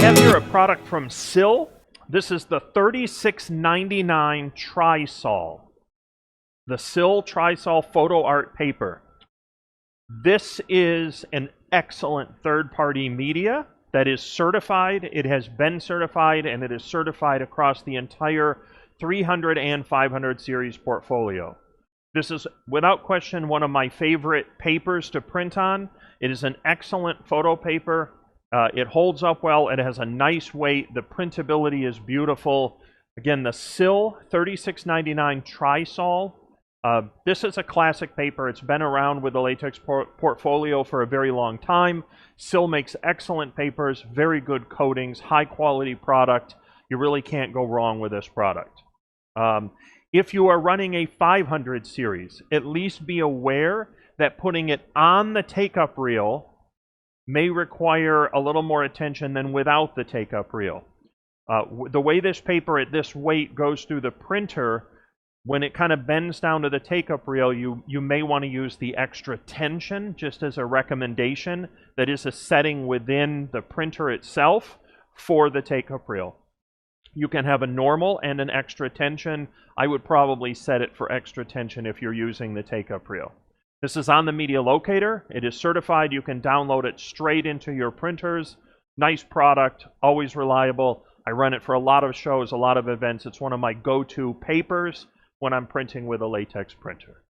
have here a product from Sihl. This is the $36.99 TriSolv. The Sihl TriSolv PhotoArt Paper. This is an excellent third-party media that is certified. It has been certified, and it is certified across the entire 300 and 500 series portfolio. This is, without question, one of my favorite papers to print on. It is an excellent photo paper. It holds up well. It has a nice weight. The printability is beautiful. Again, the Sihl $36.99 TriSolv. This is a classic paper. It's been around with the latex portfolio for a very long time. Sihl makes excellent papers, very good coatings, high quality product. You really can't go wrong with this product. If you are running a 500 series, at least be aware that putting it on the take-up reel may require a little more attention than without the take-up reel. The way this paper at this weight goes through the printer, when it kind of bends down to the take-up reel, you may want to use the extra tension just as a recommendation. That is a setting within the printer itself for the take-up reel. You can have a normal and an extra tension. I would probably set it for extra tension if you're using the take-up reel. This is on the media locator. It is certified. You can download it straight into your printers. Nice product, always reliable. I run it for a lot of shows, a lot of events. It's one of my go-to papers when I'm printing with a latex printer.